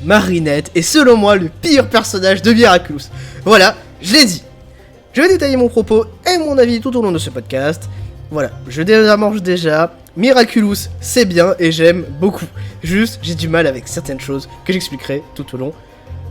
Marinette est selon moi le pire personnage de Miraculous. Voilà, je l'ai dit. Je vais détailler mon propos et mon avis tout au long de ce podcast. Voilà, je désamorce déjà. Miraculous, c'est bien et j'aime beaucoup. Juste, j'ai du mal avec certaines choses que j'expliquerai tout au long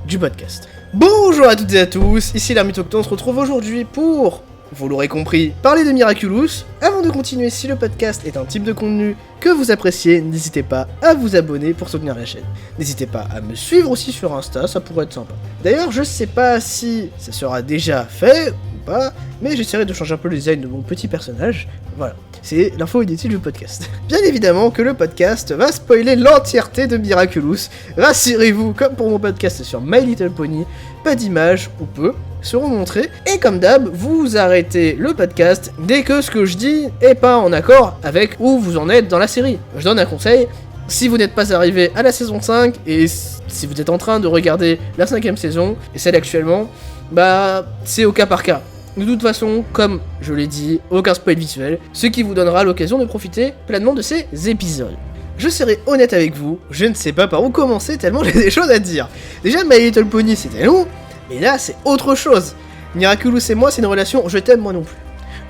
du podcast. Bonjour à toutes et à tous, ici l'Ermite Octon, on se retrouve aujourd'hui pour, vous l'aurez compris, parler de Miraculous. Avant de continuer, si le podcast est un type de contenu que vous appréciez, n'hésitez pas à vous abonner pour soutenir la chaîne. N'hésitez pas à me suivre aussi sur Insta, ça pourrait être sympa. D'ailleurs, je sais pas si ça sera déjà fait ou pas, mais j'essaierai de changer un peu le design de mon petit personnage. Voilà, c'est l'info inutile du podcast. Bien évidemment que le podcast va spoiler l'entièreté de Miraculous. Rassurez-vous, comme pour mon podcast sur My Little Pony, pas d'images ou peu seront montrées. Et comme d'hab, vous arrêtez le podcast dès que ce que je dis est pas en accord avec où vous en êtes dans la série. Je donne un conseil, si vous n'êtes pas arrivé à la saison 5 et si vous êtes en train de regarder la 5ème saison et celle actuellement, bah c'est au cas par cas. De toute façon, comme je l'ai dit, aucun spoil visuel, ce qui vous donnera l'occasion de profiter pleinement de ces épisodes. Je serai honnête avec vous, je ne sais pas par où commencer tellement j'ai des choses à dire. Déjà, My Little Pony c'était long, mais là c'est autre chose. Miraculous et moi c'est une relation je t'aime moi non plus.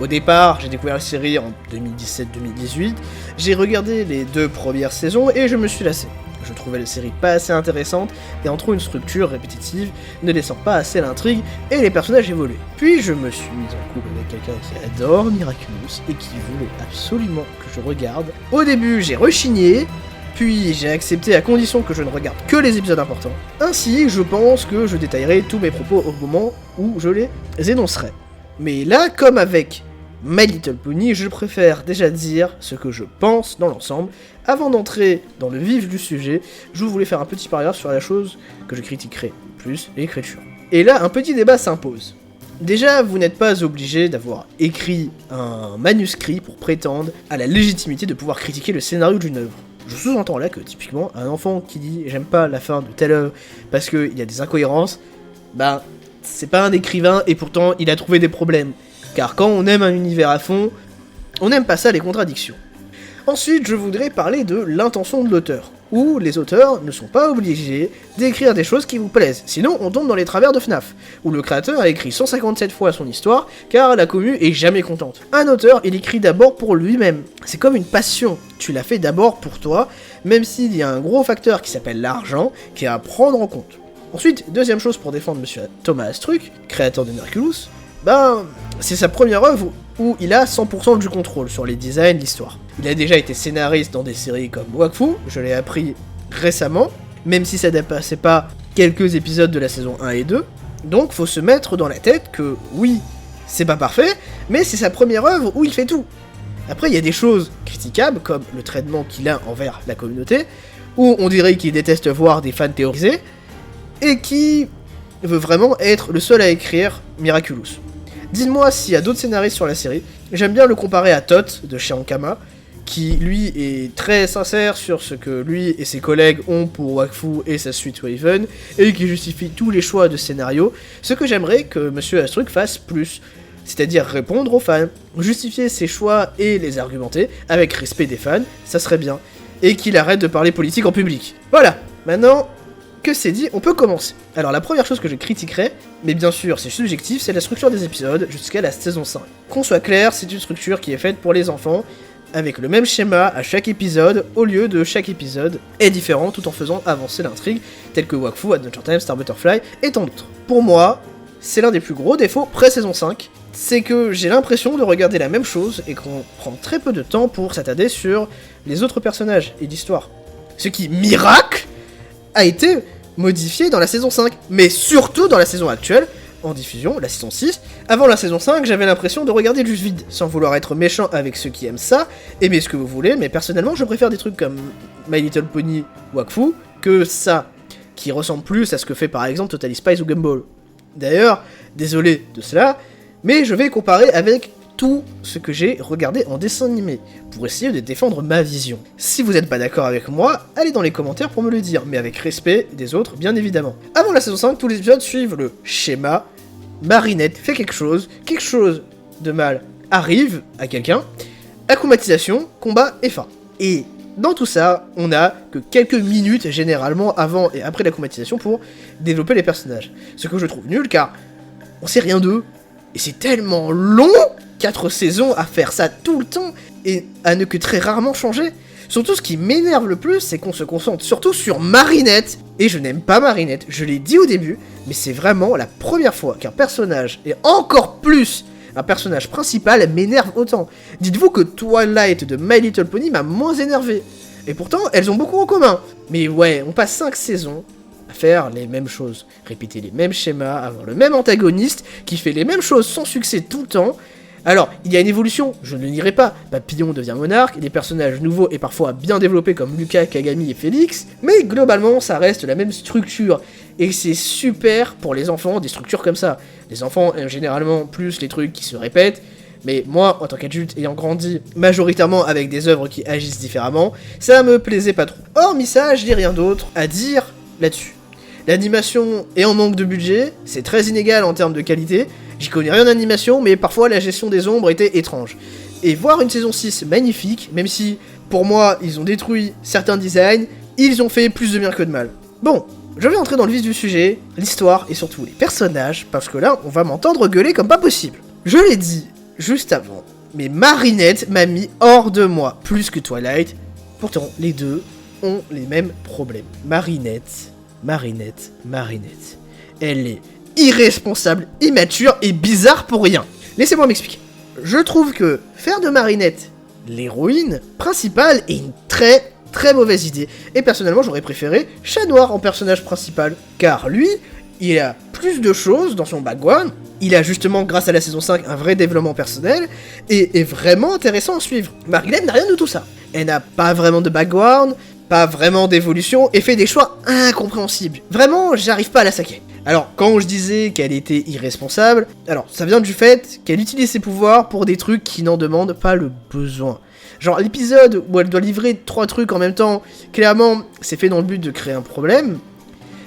Au départ, j'ai découvert la série en 2017-2018, j'ai regardé les 2 premières saisons et je me suis lassé. Je trouvais la série pas assez intéressante et en trop une structure répétitive, ne laissant pas assez l'intrigue et les personnages évoluer. Puis je me suis mis en couple avec quelqu'un qui adore Miraculous et qui voulait absolument que je regarde. Au début, j'ai rechigné, puis j'ai accepté à condition que je ne regarde que les épisodes importants. Ainsi, je pense que je détaillerai tous mes propos au moment où je les énoncerai. Mais là, comme avec My Little Pony, je préfère déjà dire ce que je pense dans l'ensemble. Avant d'entrer dans le vif du sujet, je voulais faire un petit paragraphe sur la chose que je critiquerai plus, l'écriture. Et là, un petit débat s'impose. Déjà, vous n'êtes pas obligé d'avoir écrit un manuscrit pour prétendre à la légitimité de pouvoir critiquer le scénario d'une œuvre. Je sous-entends là que, typiquement, un enfant qui dit « j'aime pas la fin de telle œuvre parce qu'il y a des incohérences », bah, c'est pas un écrivain et pourtant il a trouvé des problèmes. Car quand on aime un univers à fond, on n'aime pas ça les contradictions. Ensuite, je voudrais parler de l'intention de l'auteur, où les auteurs ne sont pas obligés d'écrire des choses qui vous plaisent, sinon on tombe dans les travers de FNAF, où le créateur a écrit 157 fois son histoire, car la commu est jamais contente. Un auteur, il écrit d'abord pour lui-même, c'est comme une passion, tu l'as fait d'abord pour toi, même s'il y a un gros facteur qui s'appelle l'argent, qui est à prendre en compte. Ensuite, deuxième chose pour défendre monsieur Thomas Astruc, créateur de Miraculous, c'est sa première œuvre où il a 100% du contrôle sur les designs, l'histoire. Il a déjà été scénariste dans des séries comme Wakfu, je l'ai appris récemment, même si ça dépassait pas quelques épisodes de la saison 1 et 2, donc faut se mettre dans la tête que oui, c'est pas parfait, mais c'est sa première œuvre où il fait tout. Après, il y a des choses critiquables, comme le traitement qu'il a envers la communauté, où on dirait qu'il déteste voir des fans théoriser, et qui veut vraiment être le seul à écrire Miraculous. Dites-moi s'il y a d'autres scénaristes sur la série. J'aime bien le comparer à Tot de chez Ankama, qui lui est très sincère sur ce que lui et ses collègues ont pour Wakfu et sa suite Waven, et qui justifie tous les choix de scénario, ce que j'aimerais que Monsieur Astruc fasse plus, c'est-à-dire répondre aux fans, justifier ses choix et les argumenter, avec respect des fans, ça serait bien, et qu'il arrête de parler politique en public. Voilà, maintenant que c'est dit, on peut commencer. Alors la première chose que je critiquerais, mais bien sûr c'est subjectif, c'est la structure des épisodes jusqu'à la saison 5. Qu'on soit clair, c'est une structure qui est faite pour les enfants, avec le même schéma à chaque épisode, au lieu de chaque épisode est différent tout en faisant avancer l'intrigue, tel que Wakfu, Adventure Time, Star Butterfly et tant d'autres. Pour moi, c'est l'un des plus gros défauts pré-saison 5, c'est que j'ai l'impression de regarder la même chose et qu'on prend très peu de temps pour s'attarder sur les autres personnages et l'histoire. Ce qui, miracle, a été modifié dans la saison 5, mais surtout dans la saison actuelle, en diffusion, la saison 6. Avant la saison 5, j'avais l'impression de regarder du vide, sans vouloir être méchant avec ceux qui aiment ça, aimez ce que vous voulez, mais personnellement, je préfère des trucs comme My Little Pony, Wakfu, que ça, qui ressemble plus à ce que fait par exemple Totally Spies ou Gumball. D'ailleurs, désolé de cela, mais je vais comparer avec tout ce que j'ai regardé en dessin animé, pour essayer de défendre ma vision. Si vous n'êtes pas d'accord avec moi, allez dans les commentaires pour me le dire, mais avec respect des autres, bien évidemment. Avant la saison 5, tous les épisodes suivent le schéma, Marinette fait quelque chose de mal arrive à quelqu'un, akumatisation, combat et fin. Et dans tout ça, on a que quelques minutes généralement avant et après la combatisation pour développer les personnages. Ce que je trouve nul car on sait rien d'eux. Et c'est tellement long, 4 saisons à faire ça tout le temps et à ne que très rarement changer. Surtout ce qui m'énerve le plus, c'est qu'on se concentre surtout sur Marinette. Et je n'aime pas Marinette, je l'ai dit au début, mais c'est vraiment la première fois qu'un personnage, et encore plus un personnage principal, m'énerve autant. Dites-vous que Twilight de My Little Pony m'a moins énervé. Et pourtant, elles ont beaucoup en commun. Mais ouais, on passe 5 saisons à faire les mêmes choses, répéter les mêmes schémas, avoir le même antagoniste qui fait les mêmes choses sans succès tout le temps. Alors, il y a une évolution, je ne le nierai pas, Papillon devient monarque, des personnages nouveaux et parfois bien développés comme Lucas, Kagami et Félix, mais globalement ça reste la même structure, et c'est super pour les enfants, des structures comme ça. Les enfants aiment généralement plus les trucs qui se répètent, mais moi, en tant qu'adulte ayant grandi majoritairement avec des œuvres qui agissent différemment, ça me plaisait pas trop. Hormis ça, je n'ai rien d'autre à dire là-dessus. L'animation est en manque de budget, c'est très inégal en termes de qualité. J'y connais rien en animation, mais parfois la gestion des ombres était étrange. Et voir une saison 6 magnifique, même si, pour moi, ils ont détruit certains designs, ils ont fait plus de bien que de mal. Bon, je vais entrer dans le vif du sujet, l'histoire et surtout les personnages, parce que là, on va m'entendre gueuler comme pas possible. Je l'ai dit juste avant, mais Marinette m'a mis hors de moi, plus que Twilight. Pourtant, les deux ont les mêmes problèmes. Marinette. Elle est irresponsable, immature et bizarre pour rien. Laissez-moi m'expliquer. Je trouve que faire de Marinette l'héroïne principale est une très mauvaise idée. Et personnellement, j'aurais préféré Chat Noir en personnage principal. Car lui, il a plus de choses dans son background. Il a justement, grâce à la saison 5, un vrai développement personnel. Et est vraiment intéressant à suivre. Marinette n'a rien de tout ça. Elle n'a pas vraiment de background, pas vraiment d'évolution, et fait des choix incompréhensibles. Vraiment, j'arrive pas à la saquer. Alors, quand je disais qu'elle était irresponsable, alors ça vient du fait qu'elle utilise ses pouvoirs pour des trucs qui n'en demandent pas le besoin. Genre l'épisode où elle doit livrer 3 trucs en même temps, clairement, c'est fait dans le but de créer un problème.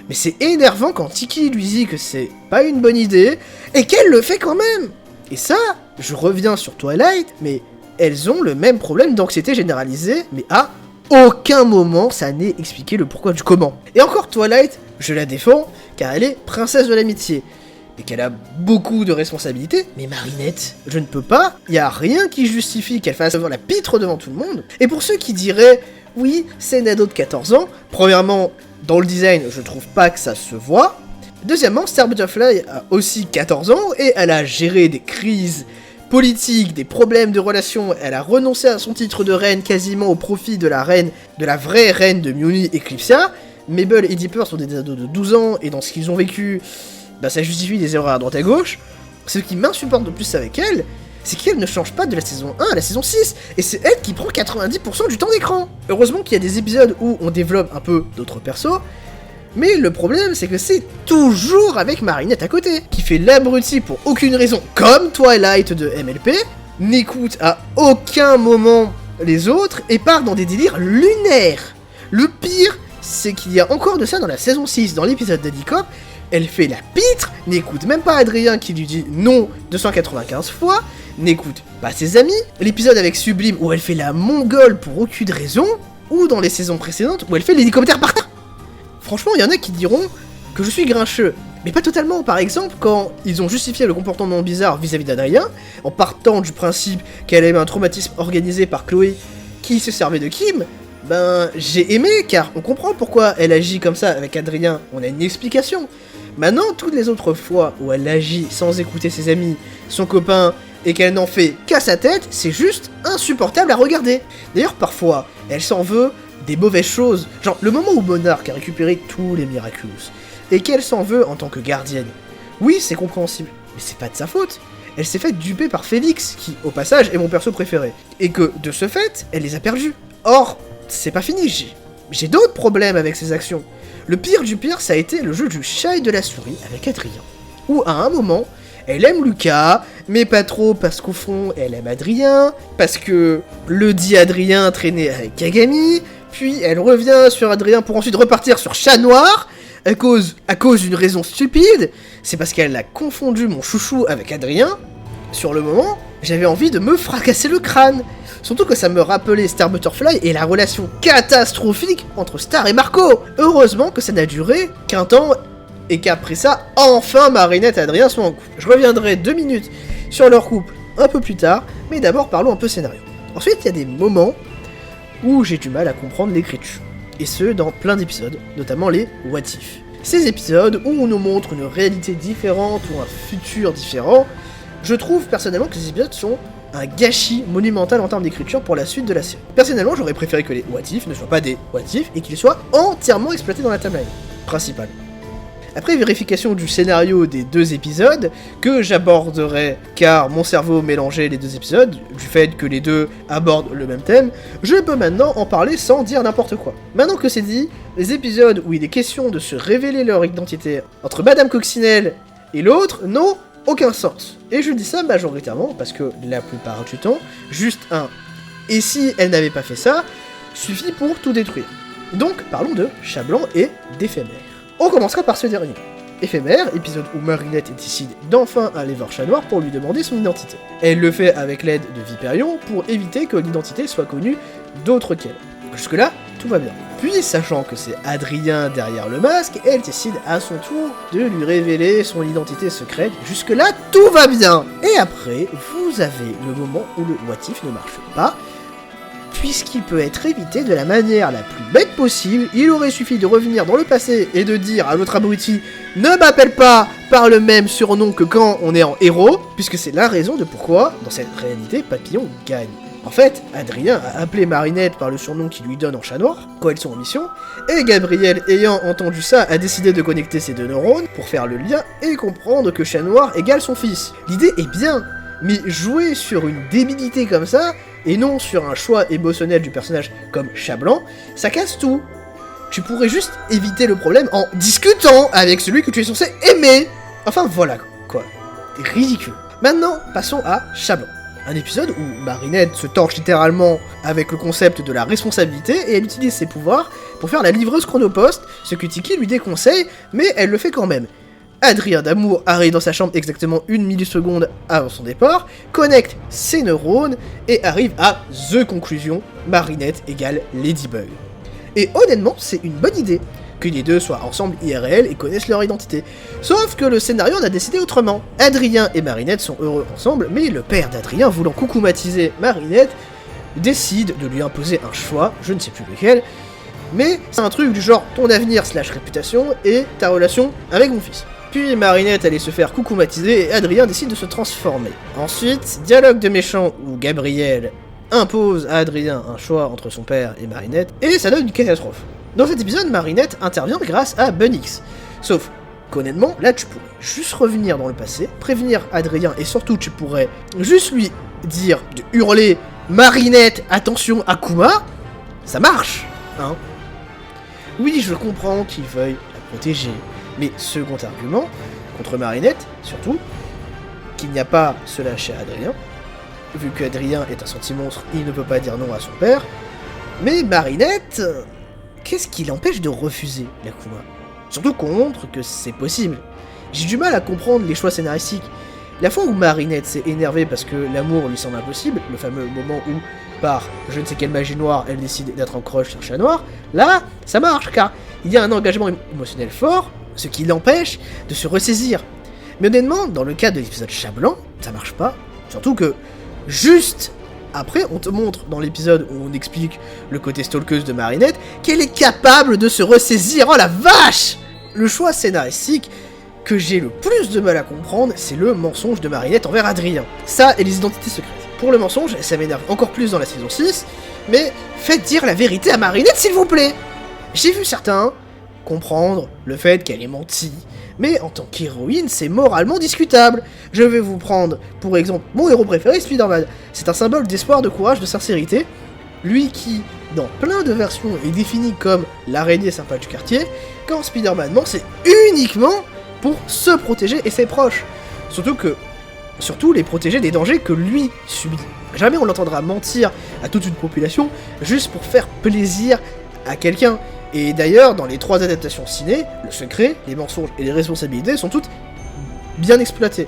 Mais c'est énervant quand Tiki lui dit que c'est pas une bonne idée, et qu'elle le fait quand même. Et ça, je reviens sur Twilight, mais elles ont le même problème d'anxiété généralisée, mais à aucun moment ça n'est expliqué le pourquoi du comment. Et encore Twilight, je la défends, car elle est princesse de l'amitié, et qu'elle a beaucoup de responsabilités, mais Marinette, je ne peux pas, y a rien qui justifie qu'elle fasse la pitre devant tout le monde. Et pour ceux qui diraient, oui, c'est une ado de 14 ans, premièrement, dans le design, je trouve pas que ça se voit. Deuxièmement, Star Butterfly a aussi 14 ans, et elle a géré des crises politique, des problèmes de relations, elle a renoncé à son titre de reine quasiment au profit de la reine, de la vraie reine de Muni Eclipsia. Mabel et Dipper sont des ados de 12 ans, et dans ce qu'ils ont vécu, bah ça justifie des erreurs à droite à gauche. Ce qui m'insupporte de plus avec elle, c'est qu'elle ne change pas de la saison 1 à la saison 6, et c'est elle qui prend 90% du temps d'écran. Heureusement qu'il y a des épisodes où on développe un peu d'autres persos, mais le problème, c'est que c'est toujours avec Marinette à côté, qui fait l'abruti pour aucune raison, comme Twilight de MLP, n'écoute à aucun moment les autres, et part dans des délires lunaires. Le pire, c'est qu'il y a encore de ça dans la saison 6, dans l'épisode d'Adicop, elle fait la pitre, n'écoute même pas Adrien qui lui dit non 295 fois, n'écoute pas ses amis, l'épisode avec Sublime où elle fait la mongole pour aucune raison, ou dans les saisons précédentes où elle fait l'hélicoptère par terre. Franchement, il y en a qui diront que je suis grincheux, mais pas totalement. Par exemple, quand ils ont justifié le comportement bizarre vis-à-vis d'Adrien, en partant du principe qu'elle avait un traumatisme organisé par Chloé qui se servait de Kim, ben j'ai aimé, car on comprend pourquoi elle agit comme ça avec Adrien, on a une explication. Maintenant, toutes les autres fois où elle agit sans écouter ses amis, son copain, et qu'elle n'en fait qu'à sa tête, c'est juste insupportable à regarder. D'ailleurs, parfois, elle s'en veut des mauvaises choses, genre le moment où Monarch a récupéré tous les Miraculous, et qu'elle s'en veut en tant que gardienne. Oui, c'est compréhensible, mais c'est pas de sa faute. Elle s'est faite duper par Félix, qui, au passage, est mon perso préféré, et que, de ce fait, elle les a perdus. Or, c'est pas fini, j'ai d'autres problèmes avec ses actions. Le pire du pire, ça a été le jeu du chat et de la souris avec Adrien, où à un moment, elle aime Lucas, mais pas trop parce qu'au fond, elle aime Adrien, parce que le dit Adrien traînait avec Kagami, puis elle revient sur Adrien pour ensuite repartir sur Chat Noir, à cause d'une raison stupide, c'est parce qu'elle a confondu mon chouchou avec Adrien. Sur le moment, j'avais envie de me fracasser le crâne. Surtout que ça me rappelait Star Butterfly et la relation catastrophique entre Star et Marco. Heureusement que ça n'a duré qu'un temps et qu'après ça, enfin Marinette et Adrien sont en couple. Je reviendrai 2 minutes sur leur couple un peu plus tard, mais d'abord parlons un peu scénario. Ensuite, il y a des moments où j'ai du mal à comprendre l'écriture, et ce dans plein d'épisodes, notamment les What If. Ces épisodes où on nous montre une réalité différente ou un futur différent, je trouve personnellement que ces épisodes sont un gâchis monumental en termes d'écriture pour la suite de la série. Personnellement, j'aurais préféré que les What If ne soient pas des What If et qu'ils soient entièrement exploités dans la timeline principale. Après vérification du scénario des 2 épisodes, que j'aborderai car mon cerveau mélangeait les 2 épisodes, du fait que les 2 abordent le même thème, je peux maintenant en parler sans dire n'importe quoi. Maintenant que c'est dit, les épisodes où il est question de se révéler leur identité entre Madame Coccinelle et l'autre n'ont aucun sens. Et je dis ça majoritairement parce que la plupart du temps, juste un « et si elle n'avait pas fait ça ?» suffit pour tout détruire. Donc parlons de Chat Blanc et d'Éphémère. On commencera par ce dernier. Éphémère, épisode où Marinette décide d'enfin aller voir Chat Noir pour lui demander son identité. Elle le fait avec l'aide de Viperion pour éviter que l'identité soit connue d'autres qu'elle. Jusque-là, tout va bien. Puis, sachant que c'est Adrien derrière le masque, elle décide à son tour de lui révéler son identité secrète. Jusque-là, tout va bien. Et après, vous avez le moment où le What If ne marche pas, puisqu'il peut être évité de la manière la plus bête possible. Il aurait suffi de revenir dans le passé et de dire à l'autre abruti « Ne m'appelle pas par le même surnom que quand on est en héros », puisque c'est la raison de pourquoi, dans cette réalité, Papillon gagne. En fait, Adrien a appelé Marinette par le surnom qu'il lui donne en Chat Noir, quand ils sont en mission, et Gabriel, ayant entendu ça, a décidé de connecter ses 2 neurones pour faire le lien et comprendre que Chat Noir égale son fils. L'idée est bien, mais jouer sur une débilité comme ça, et non sur un choix émotionnel du personnage comme Chat Blanc, ça casse tout. Tu pourrais juste éviter le problème en discutant avec celui que tu es censé aimer. Enfin voilà, quoi. C'est ridicule. Maintenant, passons à Chat Blanc. Un épisode où Marinette se torche littéralement avec le concept de la responsabilité et elle utilise ses pouvoirs pour faire la livreuse chronopost, ce que Tiki lui déconseille, mais elle le fait quand même. Adrien d'Amour arrive dans sa chambre exactement 1 milliseconde avant son départ, connecte ses neurones et arrive à THE conclusion, Marinette égale Ladybug. Et honnêtement, c'est une bonne idée, que les 2 soient ensemble IRL et connaissent leur identité. Sauf que le scénario en a décidé autrement. Adrien et Marinette sont heureux ensemble, mais le père d'Adrien, voulant coucoumatiser Marinette, décide de lui imposer un choix, je ne sais plus lequel, mais c'est un truc du genre ton avenir / réputation et ta relation avec mon fils. Puis Marinette allait se faire coucoumatiser et Adrien décide de se transformer. Ensuite, dialogue de méchant où Gabriel impose à Adrien un choix entre son père et Marinette, et ça donne une catastrophe. Dans cet épisode, Marinette intervient grâce à Bunix. Sauf qu'honnêtement, là tu pourrais juste revenir dans le passé, prévenir Adrien, et surtout tu pourrais juste lui dire de hurler « Marinette, attention, Akuma !» Ça marche, hein. Oui, je comprends qu'il veuille la protéger, mais second argument, contre Marinette, surtout, qu'il n'y a pas cela chez Adrien, vu qu'Adrien est un sentimonstre, il ne peut pas dire non à son père, mais Marinette, qu'est-ce qui l'empêche de refuser l'Akuma? Surtout qu'on montre que c'est possible. J'ai du mal à comprendre les choix scénaristiques. La fois où Marinette s'est énervée parce que l'amour lui semble impossible, le fameux moment où, par je ne sais quelle magie noire, elle décide d'être en crush sur Chat Noir, là, ça marche, car il y a un engagement émotionnel fort, ce qui l'empêche de se ressaisir. Mais honnêtement, dans le cas de l'épisode Chat Blanc, ça marche pas. Surtout que, juste après, on te montre dans l'épisode où on explique le côté stalkeuse de Marinette, qu'elle est capable de se ressaisir. Oh la vache! Le choix scénaristique que j'ai le plus de mal à comprendre, c'est le mensonge de Marinette envers Adrien. Ça et les identités secrètes. Pour le mensonge, ça m'énerve encore plus dans la saison 6, mais faites dire la vérité à Marinette s'il vous plaît! J'ai vu certains comprendre le fait qu'elle ait menti, mais en tant qu'héroïne, c'est moralement discutable. Je vais vous prendre, pour exemple, mon héros préféré, Spider-Man. C'est un symbole d'espoir, de courage, de sincérité. Lui qui, dans plein de versions, est défini comme l'araignée sympa du quartier, quand Spider-Man ment, c'est uniquement pour se protéger et ses proches. Surtout les protéger des dangers que lui subit. Jamais on l'entendra mentir à toute une population juste pour faire plaisir à quelqu'un. Et d'ailleurs, dans les 3 adaptations ciné, le secret, les mensonges et les responsabilités sont toutes bien exploitées.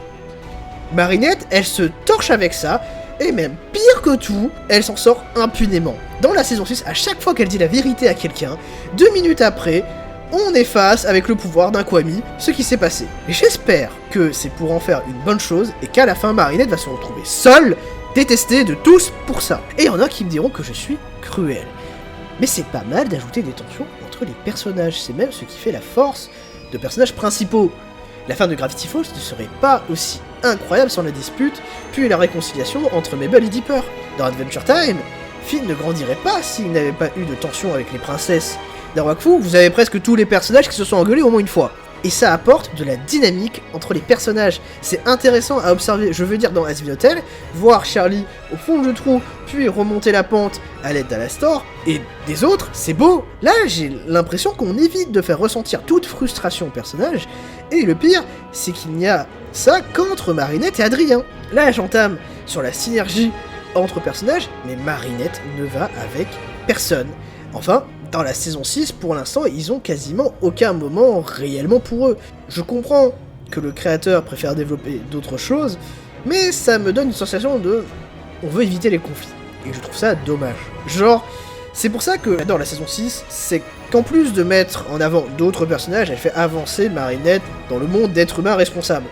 Marinette, elle se torche avec ça, Et même pire que tout, elle s'en sort impunément. Dans la saison 6, à chaque fois qu'elle dit la vérité à quelqu'un, 2 minutes après, on efface avec le pouvoir d'un Kwami ce qui s'est passé. Et j'espère que c'est pour en faire une bonne chose et qu'à la fin Marinette va se retrouver seule, détestée de tous pour ça. Et il y en a qui me diront que je suis cruel. Mais c'est pas mal d'ajouter des tensions entre les personnages, c'est même ce qui fait la force de personnages principaux. La fin de Gravity Falls ne serait pas aussi incroyable sans la dispute, puis la réconciliation entre Mabel et Dipper. Dans Adventure Time, Finn ne grandirait pas s'il n'avait pas eu de tension avec les princesses. Dans Wakfu, vous avez presque tous les personnages qui se sont engueulés au moins une fois. Et ça apporte de la dynamique entre les personnages. C'est intéressant à observer, je veux dire dans Hazbin Hotel, voir Charlie au fond du trou, puis remonter la pente à l'aide d'Alastor, et des autres, c'est beau. Là, j'ai l'impression qu'on évite de faire ressentir toute frustration au personnage, et le pire, c'est qu'il n'y a ça qu'entre Marinette et Adrien. Là, j'entame sur la synergie entre personnages, mais Marinette ne va avec personne. Enfin, dans la saison 6, pour l'instant, ils ont quasiment aucun moment réellement pour eux. Je comprends que le créateur préfère développer d'autres choses, mais ça me donne une sensation de... on veut éviter les conflits. Et je trouve ça dommage. Genre, c'est pour ça que j'adore la saison 6, c'est qu'en plus de mettre en avant d'autres personnages, elle fait avancer Marinette dans le monde d'êtres humains responsables.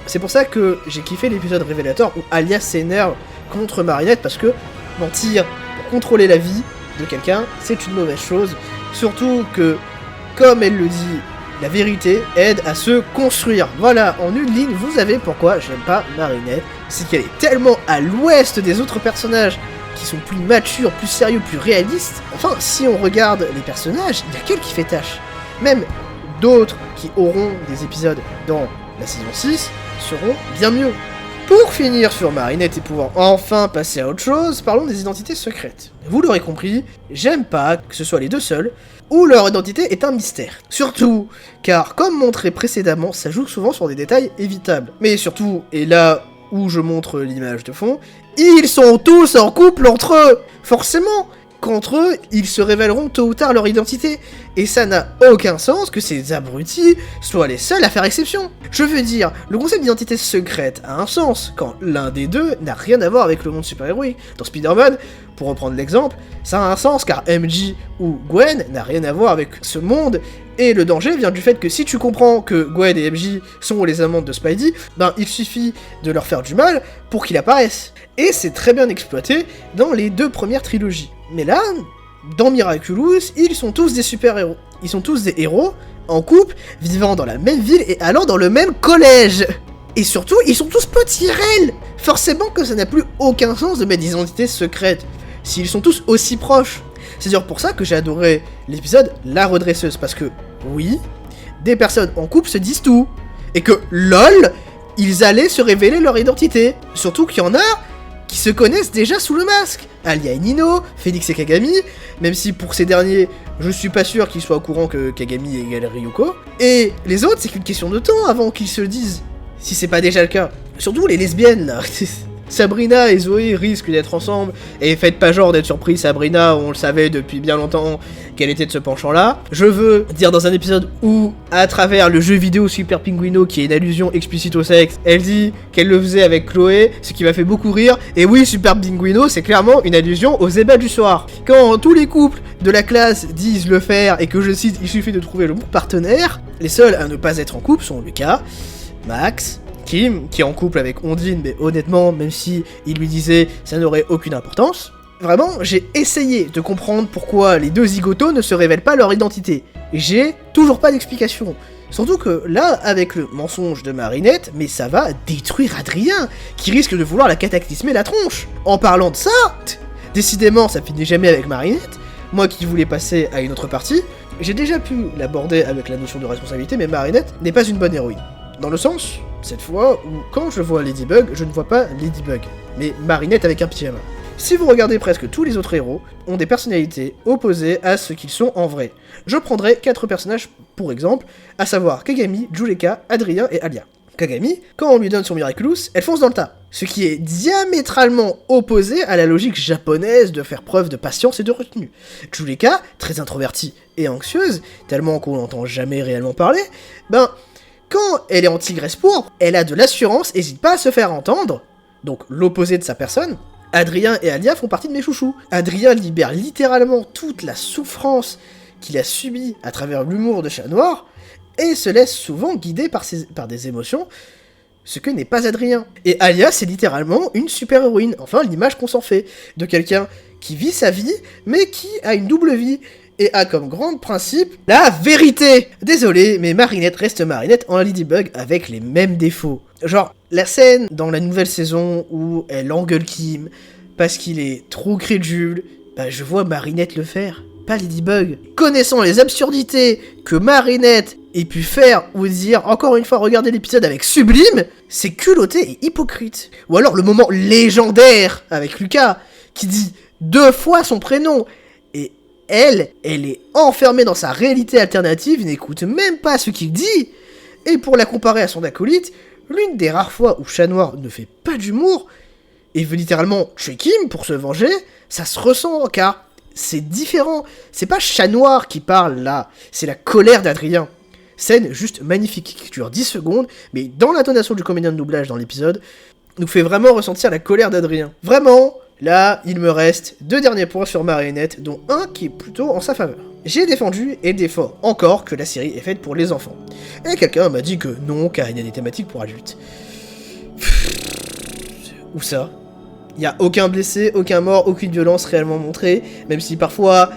C'est pour ça que j'ai kiffé l'épisode révélateur où Alia s'énerve contre Marinette, parce que mentir pour contrôler la vie de quelqu'un, c'est une mauvaise chose. Surtout que, comme elle le dit, la vérité aide à se construire. Voilà, en une ligne, vous savez pourquoi j'aime pas Marinette. C'est qu'elle est tellement à l'ouest des autres personnages qui sont plus matures, plus sérieux, plus réalistes. Enfin, si on regarde les personnages, il y a qu'elle qui fait tâche. Même d'autres qui auront des épisodes dans la saison 6 seront bien mieux. Pour finir sur Marinette et pouvoir enfin passer à autre chose, parlons des identités secrètes. Vous l'aurez compris, j'aime pas que ce soit les deux seuls, où leur identité est un mystère. Surtout, car comme montré précédemment, ça joue souvent sur des détails évitables. Mais surtout, et là où je montre l'image de fond, ils sont tous en couple entre eux. Forcément, qu'entre eux, ils se révéleront tôt ou tard leur identité. Et ça n'a aucun sens que ces abrutis soient les seuls à faire exception. Je veux dire, le concept d'identité secrète a un sens, quand l'un des deux n'a rien à voir avec le monde super-héroïque. Dans Spider-Man, pour reprendre l'exemple, ça a un sens car MJ ou Gwen n'a rien à voir avec ce monde, et le danger vient du fait que si tu comprends que Gwen et MJ sont les amantes de Spidey, ben il suffit de leur faire du mal pour qu'ils apparaissent. Et c'est très bien exploité dans les deux premières trilogies. Mais là, dans Miraculous, ils sont tous des super-héros. Ils sont tous des héros, en couple, vivant dans la même ville et allant dans le même collège. Et surtout, ils sont tous petits RL. Forcément que ça n'a plus aucun sens de mettre des identités secrètes, s'ils sont tous aussi proches. C'est d'ailleurs pour ça que j'ai adoré l'épisode La Redresseuse, parce que, oui, des personnes en couple se disent tout. Et que, lol, ils allaient se révéler leur identité. Surtout qu'il y en a qui se connaissent déjà sous le masque. Alia et Nino, Phoenix et Kagami, même si pour ces derniers, je suis pas sûr qu'ils soient au courant que Kagami égale Ryuko. Et les autres, c'est qu'une question de temps avant qu'ils se le disent, si c'est pas déjà le cas. Surtout les lesbiennes, là. Sabrina et Zoé risquent d'être ensemble, et faites pas genre d'être surpris, Sabrina, on le savait depuis bien longtemps qu'elle était de ce penchant-là. Je veux dire dans un épisode où, à travers le jeu vidéo Super Pinguino, qui est une allusion explicite au sexe, elle dit qu'elle le faisait avec Chloé, ce qui m'a fait beaucoup rire, et oui, Super Pinguino, c'est clairement une allusion aux ébats du soir. Quand tous les couples de la classe disent le faire, et que je cite, il suffit de trouver le bon partenaire, les seuls à ne pas être en couple sont Lucas, Max, Kim, qui est en couple avec Ondine, mais honnêtement, même si il lui disait ça n'aurait aucune importance. Vraiment, j'ai essayé de comprendre pourquoi les deux zigotos ne se révèlent pas leur identité. J'ai toujours pas d'explication. Surtout que là, avec le mensonge de Marinette, mais ça va détruire Adrien, qui risque de vouloir la cataclysmer la tronche. En parlant de ça, décidément ça finit jamais avec Marinette, moi qui voulais passer à une autre partie, j'ai déjà pu l'aborder avec la notion de responsabilité, mais Marinette n'est pas une bonne héroïne. Dans le sens, cette fois, où quand je vois Ladybug, je ne vois pas Ladybug, mais Marinette avec un pyjama. Si vous regardez presque tous les autres héros, ont des personnalités opposées à ce qu'ils sont en vrai. Je prendrai 4 personnages pour exemple, à savoir Kagami, Juleka, Adrien et Alia. Kagami, quand on lui donne son Miraculous, elle fonce dans le tas. Ce qui est diamétralement opposé à la logique japonaise de faire preuve de patience et de retenue. Juleka, très introvertie et anxieuse, tellement qu'on l'entend jamais réellement parler, quand elle est en tigresse pourpre, elle a de l'assurance, hésite pas à se faire entendre, donc l'opposé de sa personne, Adrien et Alia font partie de mes chouchous. Adrien libère littéralement toute la souffrance qu'il a subie à travers l'humour de Chat Noir, et se laisse souvent guider par des émotions, ce que n'est pas Adrien. Et Alia, c'est littéralement une super-héroïne, enfin l'image qu'on s'en fait, de quelqu'un qui vit sa vie, mais qui a une double vie, et a comme grand principe la vérité. Désolé, mais Marinette reste Marinette en Ladybug avec les mêmes défauts. Genre, la scène dans la nouvelle saison où elle engueule Kim parce qu'il est trop crédule, bah je vois Marinette le faire, pas Ladybug. Connaissant les absurdités que Marinette ait pu faire ou dire, encore une fois, regardez l'épisode avec Sublime, c'est culotté et hypocrite. Ou alors le moment légendaire avec Lucas, qui dit 2 fois son prénom, et elle est enfermée dans sa réalité alternative, n'écoute même pas ce qu'il dit, et pour la comparer à son acolyte, l'une des rares fois où Chat Noir ne fait pas d'humour, et veut littéralement tuer Kim pour se venger, ça se ressent, car c'est différent. C'est pas Chat Noir qui parle là, c'est la colère d'Adrien. Scène juste magnifique, qui dure 10 secondes, mais dans l'intonation du comédien de doublage dans l'épisode, nous fait vraiment ressentir la colère d'Adrien. Vraiment, là, il me reste 2 derniers points sur Marinette, dont un qui est plutôt en sa faveur. J'ai défendu et défends encore que la série est faite pour les enfants. Et quelqu'un m'a dit que non, car il y a des thématiques pour adultes. Où ça ? Il n'y a aucun blessé, aucun mort, aucune violence réellement montrée, même si parfois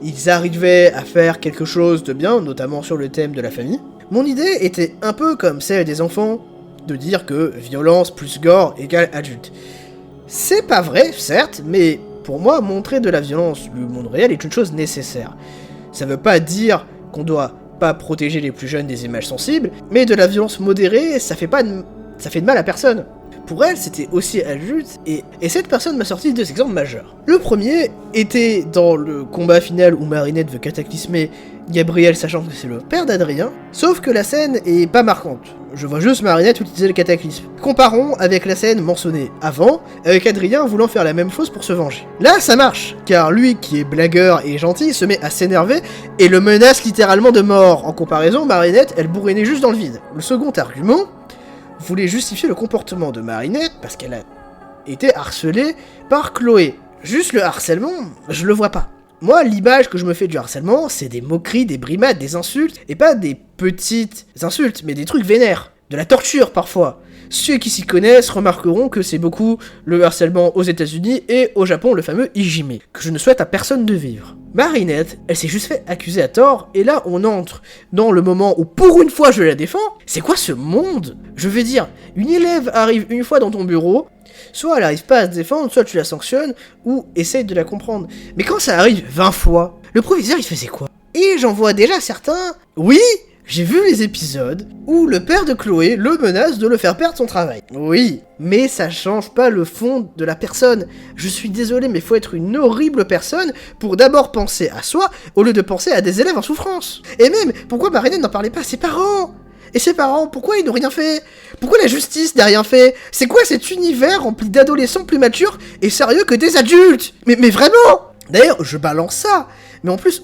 ils arrivaient à faire quelque chose de bien, notamment sur le thème de la famille. Mon idée était un peu comme celle des enfants, de dire que violence plus gore égale adulte. C'est pas vrai, certes, mais pour moi, montrer de la violence du monde réel est une chose nécessaire. Ça veut pas dire qu'on doit pas protéger les plus jeunes des images sensibles, mais de la violence modérée, ça fait de mal à personne. Pour elle, c'était aussi adulte, et cette personne m'a sorti 2 exemples majeurs. Le premier était dans le combat final où Marinette veut cataclysmer Gabriel sachant que c'est le père d'Adrien, sauf que la scène est pas marquante. Je vois juste Marinette utiliser le cataclysme. Comparons avec la scène mentionnée avant, avec Adrien voulant faire la même chose pour se venger. Là, ça marche, car lui, qui est blagueur et gentil, se met à s'énerver et le menace littéralement de mort. En comparaison, Marinette, elle bourrinait juste dans le vide. Le second argument voulait justifier le comportement de Marinette parce qu'elle a été harcelée par Chloé. Juste le harcèlement, je le vois pas. Moi, l'image que je me fais du harcèlement, c'est des moqueries, des brimades, des insultes, et pas des petites insultes, mais des trucs vénères. De la torture, parfois. Ceux qui s'y connaissent remarqueront que c'est beaucoup le harcèlement aux États-Unis et au Japon, le fameux Ijime, que je ne souhaite à personne de vivre. Marinette, elle s'est juste fait accuser à tort, et là, on entre dans le moment où, pour une fois, je la défends. C'est quoi ce monde ? Je veux dire, une élève arrive une fois dans ton bureau, soit elle arrive pas à se défendre, soit tu la sanctionnes, ou essaye de la comprendre. Mais quand ça arrive 20 fois, le proviseur il faisait quoi ? Et j'en vois déjà certains... Oui, j'ai vu les épisodes où le père de Chloé le menace de le faire perdre son travail. Oui, mais ça change pas le fond de la personne. Je suis désolé, mais faut être une horrible personne pour d'abord penser à soi, au lieu de penser à des élèves en souffrance. Et même, pourquoi Marinette n'en parlait pas à ses parents ? Et ses parents, pourquoi ils n'ont rien fait ? Pourquoi la justice n'a rien fait ? C'est quoi cet univers rempli d'adolescents plus matures et sérieux que des adultes ? Mais vraiment ! D'ailleurs, je balance ça. Mais en plus,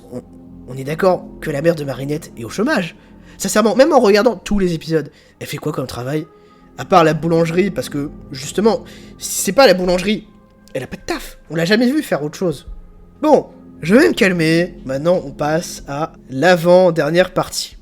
on est d'accord que la mère de Marinette est au chômage. Sincèrement, même en regardant tous les épisodes, elle fait quoi comme travail ? À part la boulangerie, parce que, justement, si c'est pas la boulangerie, elle a pas de taf. On l'a jamais vu faire autre chose. Bon, je vais me calmer. Maintenant, on passe à l'avant-dernière partie.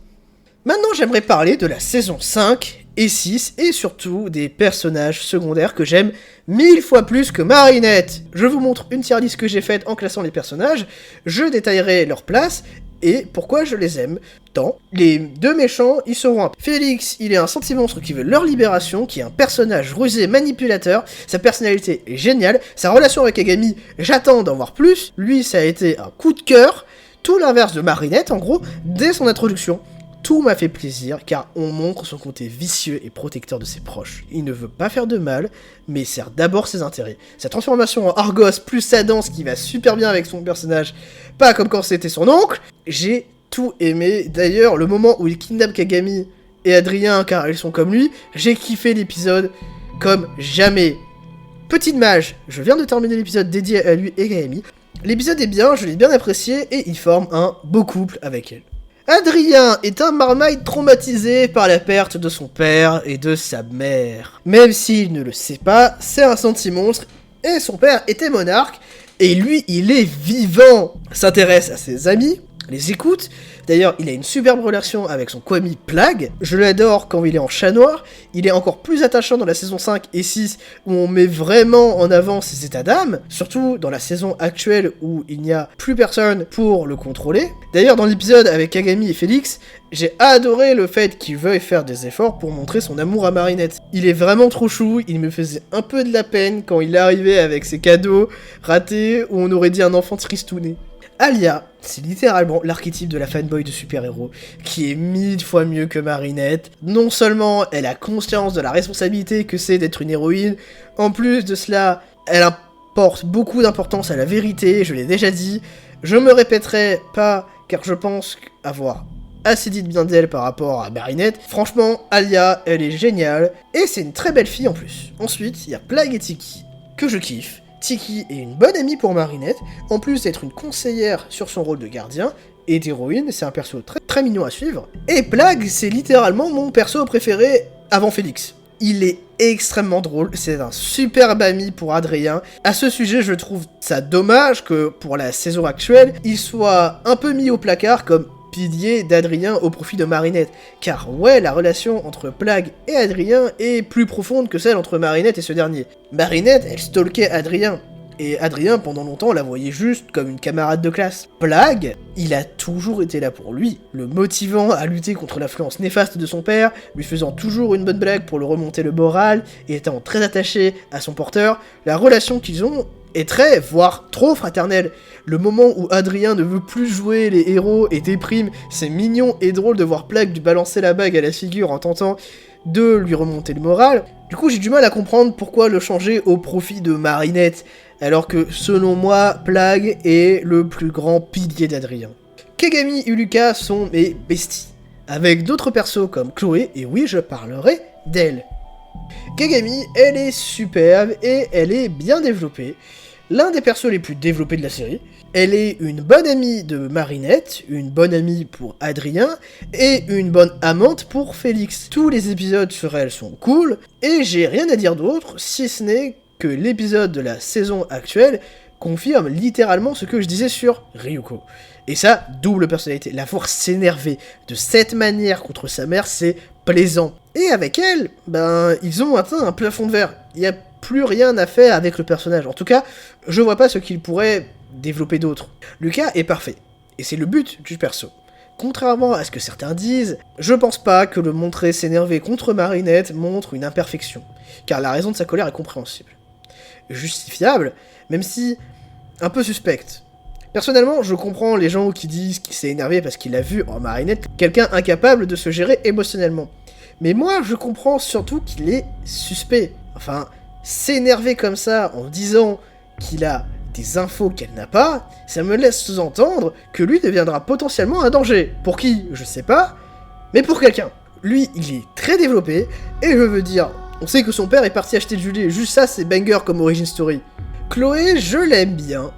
Maintenant, j'aimerais parler de la saison 5 et 6, et surtout des personnages secondaires que j'aime 1000 fois plus que Marinette. Je vous montre une tier list que j'ai faite en classant les personnages, je détaillerai leur place, et pourquoi je les aime tant. Les 2 méchants, ils seront un... Félix, il est un sentimonstre qui veut leur libération, qui est un personnage rusé, manipulateur, sa personnalité est géniale, sa relation avec Agami, j'attends d'en voir plus, lui ça a été un coup de cœur, tout l'inverse de Marinette en gros, dès son introduction. Tout m'a fait plaisir, car on montre son côté vicieux et protecteur de ses proches. Il ne veut pas faire de mal, mais sert d'abord ses intérêts. Sa transformation en Argos plus sa danse qui va super bien avec son personnage, pas comme quand c'était son oncle, j'ai tout aimé. D'ailleurs, le moment où il kidnappe Kagami et Adrien, car ils sont comme lui, j'ai kiffé l'épisode comme jamais. Petite mage, je viens de terminer l'épisode dédié à lui et Kagami. L'épisode est bien, je l'ai bien apprécié, et il forme un beau couple avec elle. Adrien est un marmaille traumatisé par la perte de son père et de sa mère. Même s'il ne le sait pas, c'est un sentimonstre et son père était monarque et lui il est vivant. S'intéresse à ses amis, les écoute. D'ailleurs, il a une superbe relation avec son commis Plague. Je l'adore quand il est en chat noir. Il est encore plus attachant dans la saison 5 et 6 où on met vraiment en avant ses états d'âme. Surtout dans la saison actuelle où il n'y a plus personne pour le contrôler. D'ailleurs, dans l'épisode avec Kagami et Félix, j'ai adoré le fait qu'il veuille faire des efforts pour montrer son amour à Marinette. Il est vraiment trop chou, il me faisait un peu de la peine quand il arrivait avec ses cadeaux ratés où on aurait dit un enfant tristouné. Alia, c'est littéralement l'archétype de la fanboy de super-héros, qui est 1000 fois mieux que Marinette. Non seulement elle a conscience de la responsabilité que c'est d'être une héroïne, en plus de cela, elle apporte beaucoup d'importance à la vérité, je l'ai déjà dit. Je me répéterai pas, car je pense avoir assez dit de bien d'elle par rapport à Marinette. Franchement, Alia, elle est géniale, et c'est une très belle fille en plus. Ensuite, il y a Plague et Tiki, que je kiffe. Tiki est une bonne amie pour Marinette, en plus d'être une conseillère sur son rôle de gardien et d'héroïne, c'est un perso très, très mignon à suivre. Et Plague, c'est littéralement mon perso préféré avant Félix. Il est extrêmement drôle, c'est un superbe ami pour Adrien. À ce sujet, je trouve ça dommage que pour la saison actuelle, il soit un peu mis au placard comme pilier d'Adrien au profit de Marinette. Car ouais, la relation entre Plague et Adrien est plus profonde que celle entre Marinette et ce dernier. Marinette, elle stalkait Adrien. Et Adrien, pendant longtemps, la voyait juste comme une camarade de classe. Plague, il a toujours été là pour lui, le motivant à lutter contre l'influence néfaste de son père, lui faisant toujours une bonne blague pour le remonter le moral, et étant très attaché à son porteur. La relation qu'ils ont est très, voire trop fraternelle. Le moment où Adrien ne veut plus jouer les héros et déprime, c'est mignon et drôle de voir Plague lui balancer la bague à la figure en tentant de lui remonter le moral. Du coup, j'ai du mal à comprendre pourquoi le changer au profit de Marinette, alors que, selon moi, Plague est le plus grand pilier d'Adrien. Kagami et Lucas sont mes besties, avec d'autres persos comme Chloé, et oui, je parlerai d'elle. Kagami, elle est superbe et elle est bien développée. L'un des persos les plus développés de la série. Elle est une bonne amie de Marinette, une bonne amie pour Adrien, et une bonne amante pour Félix. Tous les épisodes sur elle sont cool, et j'ai rien à dire d'autre, si ce n'est que l'épisode de la saison actuelle confirme littéralement ce que je disais sur Ryuko. Et ça, double personnalité. La voir s'énerver de cette manière contre sa mère, c'est plaisant. Et avec elle, ils ont atteint un plafond de verre. Il n'y a plus rien à faire avec le personnage. En tout cas, je vois pas ce qu'il pourrait développer d'autre. Lucas est parfait, et c'est le but du perso. Contrairement à ce que certains disent, je pense pas que le montrer s'énerver contre Marinette montre une imperfection, car la raison de sa colère est compréhensible. Justifiable, même si un peu suspecte. Personnellement, je comprends les gens qui disent qu'il s'est énervé parce qu'il a vu en Marinette quelqu'un incapable de se gérer émotionnellement. Mais moi, je comprends surtout qu'il est suspect. Enfin, s'énerver comme ça en disant qu'il a des infos qu'elle n'a pas, ça me laisse sous-entendre que lui deviendra potentiellement un danger. Pour qui, je sais pas, mais pour quelqu'un. Lui, il est très développé, et je veux dire, on sait que son père est parti acheter du lait, juste ça c'est banger comme origin story. Chloé, je l'aime bien,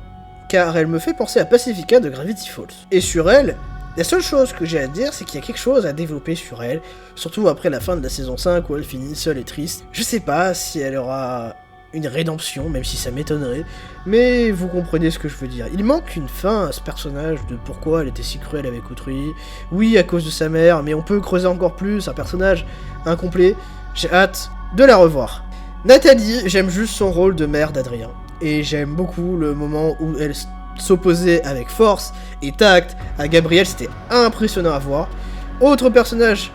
car elle me fait penser à Pacifica de Gravity Falls. Et sur elle, la seule chose que j'ai à dire, c'est qu'il y a quelque chose à développer sur elle, surtout après la fin de la saison 5 où elle finit seule et triste. Je sais pas si elle aura une rédemption, même si ça m'étonnerait, mais vous comprenez ce que je veux dire. Il manque une fin à ce personnage de pourquoi elle était si cruelle avec autrui. Oui, à cause de sa mère, mais on peut creuser encore plus, un personnage incomplet. J'ai hâte de la revoir. Nathalie, j'aime juste son rôle de mère d'Adrien, et j'aime beaucoup le moment où elle s'opposait avec force et tact à Gabriel, c'était impressionnant à voir. Autre personnage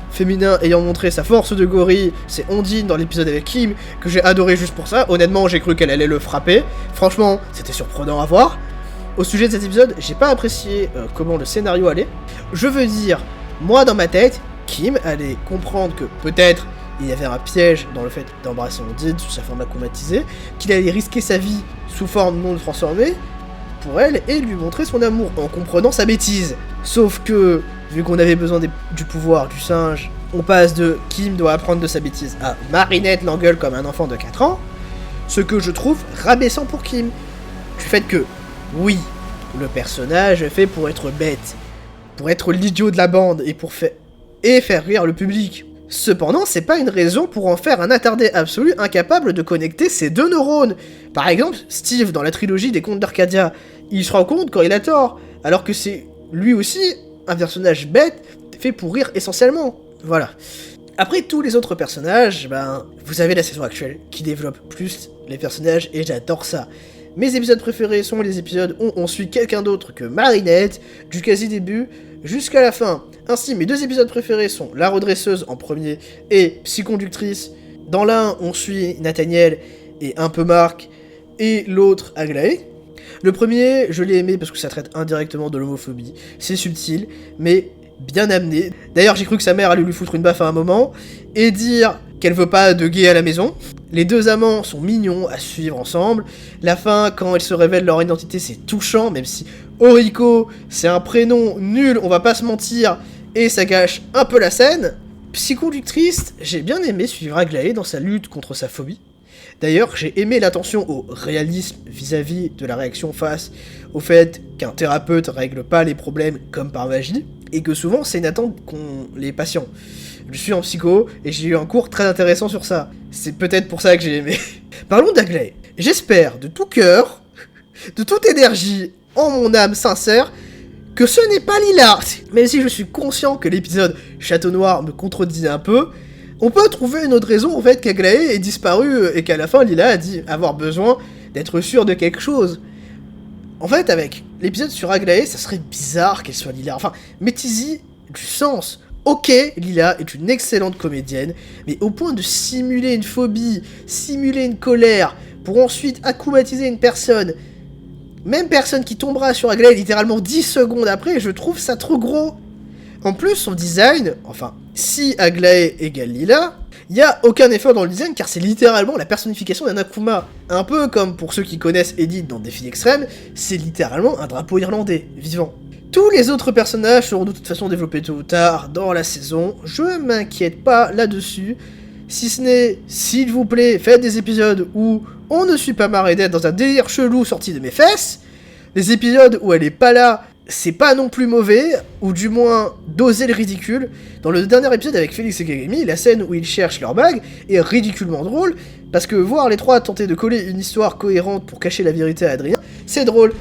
féminin ayant montré sa force de gorille, c'est Ondine dans l'épisode avec Kim, que j'ai adoré juste pour ça. Honnêtement, j'ai cru qu'elle allait le frapper. Franchement, c'était surprenant à voir. Au sujet de cet épisode, j'ai pas apprécié comment le scénario allait. Je veux dire, moi dans ma tête, Kim allait comprendre que peut-être il y avait un piège dans le fait d'embrasser Ondine sous sa forme acclimatisée, qu'il allait risquer sa vie sous forme non transformée pour elle et lui montrer son amour en comprenant sa bêtise. Sauf que, vu qu'on avait besoin du pouvoir du singe, on passe de Kim doit apprendre de sa bêtise à Marinette l'engueule comme un enfant de 4 ans, ce que je trouve rabaissant pour Kim. Du fait que, oui, le personnage est fait pour être bête, pour être l'idiot de la bande et faire rire le public. Cependant, c'est pas une raison pour en faire un attardé absolu incapable de connecter ses deux neurones. Par exemple, Steve, dans la trilogie des Contes d'Arcadia, il se rend compte quand il a tort, alors que c'est lui aussi un personnage bête fait pour rire essentiellement. Voilà. Après tous les autres personnages, vous avez la saison actuelle qui développe plus les personnages et j'adore ça. Mes épisodes préférés sont les épisodes où on suit quelqu'un d'autre que Marinette, du quasi-début jusqu'à la fin. Ainsi, mes deux épisodes préférés sont La Redresseuse en premier et Psyconductrice. Dans l'un, on suit Nathaniel et un peu Marc, et l'autre Aglaé. Le premier, je l'ai aimé parce que ça traite indirectement de l'homophobie. C'est subtil, mais bien amené. D'ailleurs, j'ai cru que sa mère allait lui foutre une baffe à un moment, et dire qu'elle veut pas de gay à la maison. Les deux amants sont mignons à suivre ensemble. La fin, quand ils se révèlent leur identité, c'est touchant, même si Oriko, c'est un prénom nul, on va pas se mentir, et ça gâche un peu la scène. Psyconductrice, j'ai bien aimé suivre Aglaé dans sa lutte contre sa phobie. D'ailleurs, j'ai aimé l'attention au réalisme vis-à-vis de la réaction face au fait qu'un thérapeute règle pas les problèmes comme par magie, et que souvent c'est une attente qu'ont les patients. Je suis en psycho, et j'ai eu un cours très intéressant sur ça. C'est peut-être pour ça que j'ai aimé. Parlons d'Aglaé. J'espère de tout cœur, de toute énergie, en mon âme sincère, que ce n'est pas Lila. Même si je suis conscient que l'épisode Château Noir me contredit un peu, on peut trouver une autre raison au fait qu'Aglaé est disparu et qu'à la fin Lila a dit avoir besoin d'être sûr de quelque chose. En fait, avec l'épisode sur Aglaé, ça serait bizarre qu'elle soit Lila. Enfin, mettez-y du sens. Ok, Lila est une excellente comédienne, mais au point de simuler une phobie, simuler une colère, pour ensuite akumatiser une personne, même personne qui tombera sur Aglaé littéralement 10 secondes après, je trouve ça trop gros. En plus, son design, enfin, si Aglaé égale Lila, il n'y a aucun effort dans le design car c'est littéralement la personnification d'un Akuma. Un peu comme pour ceux qui connaissent Edith dans Défi Extrême, c'est littéralement un drapeau irlandais, vivant. Tous les autres personnages seront de toute façon développés tôt ou tard dans la saison, je m'inquiète pas là-dessus, si ce n'est, s'il vous plaît, faites des épisodes où on ne suit pas Marinette dans un délire chelou sorti de mes fesses, les épisodes où elle est pas là, c'est pas non plus mauvais, ou du moins doser le ridicule. Dans le dernier épisode avec Félix et Kagami, la scène où ils cherchent leur bague est ridiculement drôle, parce que voir les trois tenter de coller une histoire cohérente pour cacher la vérité à Adrien, c'est drôle.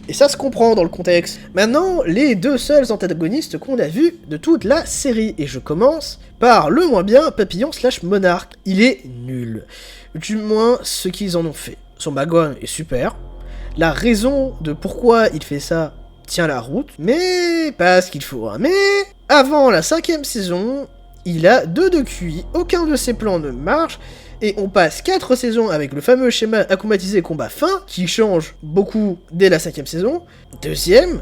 Et ça se comprend dans le contexte. Maintenant, les deux seuls antagonistes qu'on a vus de toute la série. Et je commence par le moins bien, Papillon / Monarque. Il est nul. Du moins, ce qu'ils en ont fait. Son background est super. La raison de pourquoi il fait ça tient la route. Mais pas ce qu'il faut. Mais avant la 5ème saison, il a 2 de QI. Aucun de ses plans ne marche. Et on passe 4 saisons avec le fameux schéma akumatisé combat fin, qui change beaucoup dès la 5ème saison. Deuxième,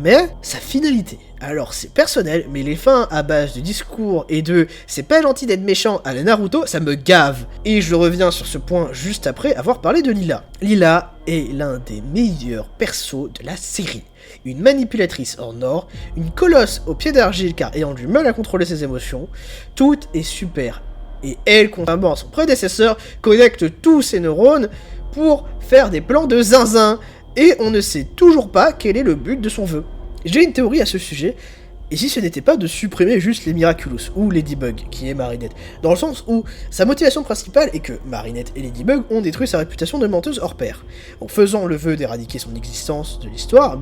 mais sa finalité. Alors c'est personnel, mais les fins à base de discours et de « c'est pas gentil d'être méchant » à la Naruto, ça me gave. Et je reviens sur ce point juste après avoir parlé de Lila. Lila est l'un des meilleurs persos de la série. Une manipulatrice en or, une colosse au pied d'argile car ayant du mal à contrôler ses émotions, tout est super. Et elle, contrairement à son prédécesseur, connecte tous ses neurones pour faire des plans de zinzin. Et on ne sait toujours pas quel est le but de son vœu. J'ai une théorie à ce sujet, et si ce n'était pas de supprimer juste les Miraculous, ou Ladybug, qui est Marinette, dans le sens où sa motivation principale est que Marinette et Ladybug ont détruit sa réputation de menteuse hors pair. En faisant le vœu d'éradiquer son existence de l'histoire,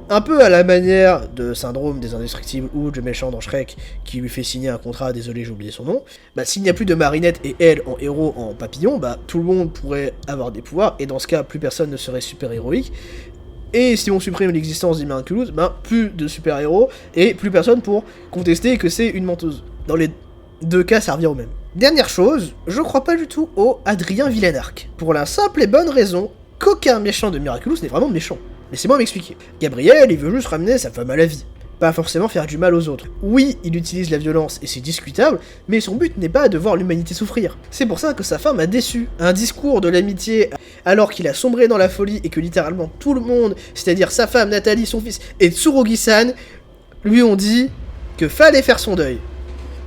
un peu à la manière de Syndrome des Indestructibles ou de Méchant dans Shrek qui lui fait signer un contrat, désolé j'ai oublié son nom, s'il n'y a plus de Marinette et elle en héros en papillon, tout le monde pourrait avoir des pouvoirs et dans ce cas plus personne ne serait super héroïque. Et si on supprime l'existence des Miraculous, plus de super héros et plus personne pour contester que c'est une menteuse. Dans les deux cas ça revient au même. Dernière chose, je crois pas du tout au Adrien Villanark. Pour la simple et bonne raison qu'aucun méchant de Miraculous n'est vraiment méchant. Laissez-moi m'expliquer. Gabriel, il veut juste ramener sa femme à la vie. Pas forcément faire du mal aux autres. Oui, il utilise la violence et c'est discutable, mais son but n'est pas de voir l'humanité souffrir. C'est pour ça que sa femme a déçu. Un discours de l'amitié alors qu'il a sombré dans la folie et que littéralement tout le monde, c'est-à-dire sa femme, Nathalie, son fils et Tsurugi-san, lui ont dit que fallait faire son deuil.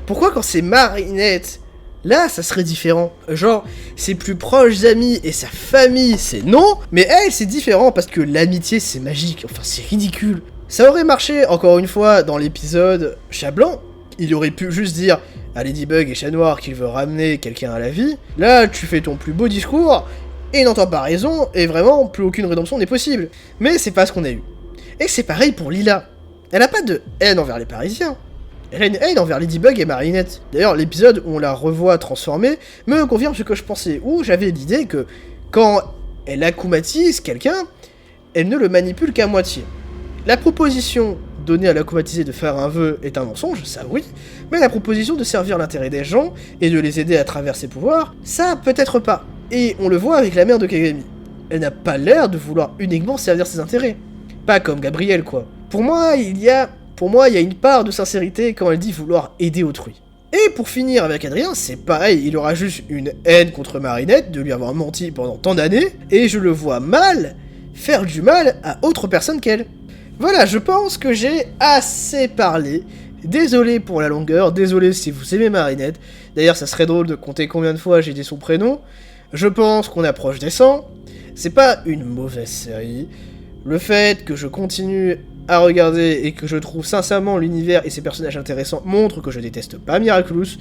Pourquoi quand c'est Marinette, là, ça serait différent. Genre, ses plus proches amis et sa famille, c'est non. Mais elle, c'est différent parce que l'amitié, c'est magique. Enfin, c'est ridicule. Ça aurait marché, encore une fois, dans l'épisode Chat Blanc. Il aurait pu juste dire à Ladybug et Chat Noir qu'il veut ramener quelqu'un à la vie. Là, tu fais ton plus beau discours, et il n'entend pas raison, et vraiment, plus aucune rédemption n'est possible. Mais c'est pas ce qu'on a eu. Et c'est pareil pour Lila. Elle a pas de haine envers les Parisiens. Elle a une haine envers Ladybug et Marinette. D'ailleurs, l'épisode où on la revoit transformée me confirme ce que je pensais, où j'avais l'idée que quand elle akumatise quelqu'un, elle ne le manipule qu'à moitié. La proposition donnée à l'akumatisé de faire un vœu est un mensonge, ça oui, mais la proposition de servir l'intérêt des gens et de les aider à travers ses pouvoirs, ça peut-être pas. Et on le voit avec la mère de Kagami. Elle n'a pas l'air de vouloir uniquement servir ses intérêts. Pas comme Gabrielle, quoi. Pour moi, il y a une part de sincérité quand elle dit vouloir aider autrui. Et pour finir avec Adrien, c'est pareil, il aura juste une haine contre Marinette de lui avoir menti pendant tant d'années, et je le vois mal faire du mal à autre personne qu'elle. Voilà, je pense que j'ai assez parlé. Désolé pour la longueur, désolé si vous aimez Marinette. D'ailleurs, ça serait drôle de compter combien de fois j'ai dit son prénom. Je pense qu'on approche des 100. C'est pas une mauvaise série. Le fait que je continue à regarder et que je trouve sincèrement l'univers et ses personnages intéressants montre que je déteste pas Miraculous.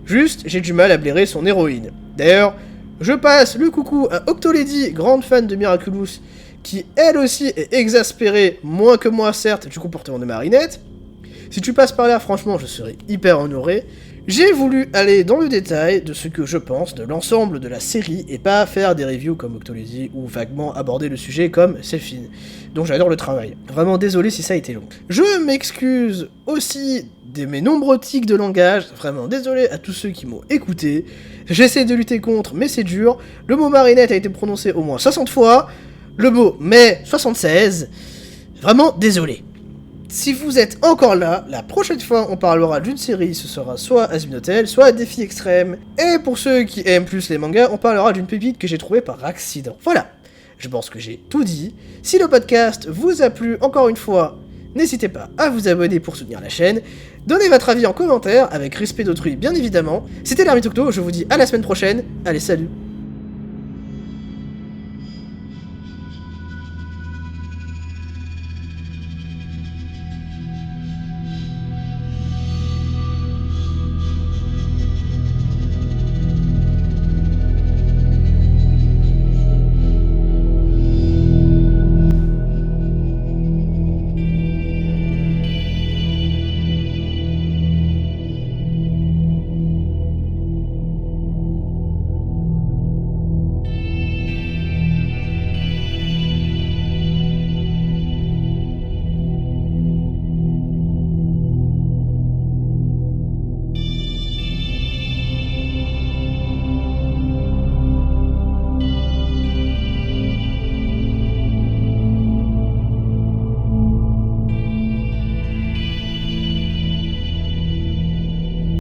Juste, j'ai du mal à blairer son héroïne. D'ailleurs, je passe le coucou à Octolady, grande fan de Miraculous, qui elle aussi est exaspérée, moins que moi certes, du comportement de Marinette. Si tu passes par là, franchement, je serais hyper honoré. J'ai voulu aller dans le détail de ce que je pense de l'ensemble de la série et pas faire des reviews comme Octolady ou vaguement aborder le sujet comme Selphine, dont j'adore le travail. Vraiment désolé si ça a été long. Je m'excuse aussi de mes nombreux tics de langage, vraiment désolé à tous ceux qui m'ont écouté. J'essaie de lutter contre, mais c'est dur. Le mot Marinette a été prononcé au moins 60 fois, le mot mais 76. Vraiment désolé. Si vous êtes encore là, la prochaine fois on parlera d'une série, ce sera soit Azul Hotel, soit Défi Extrême. Et pour ceux qui aiment plus les mangas, on parlera d'une pépite que j'ai trouvée par accident. Voilà, je pense que j'ai tout dit. Si le podcast vous a plu, encore une fois, n'hésitez pas à vous abonner pour soutenir la chaîne. Donnez votre avis en commentaire, avec respect d'autrui bien évidemment. C'était l'Ermite Octo, je vous dis à la semaine prochaine. Allez, salut!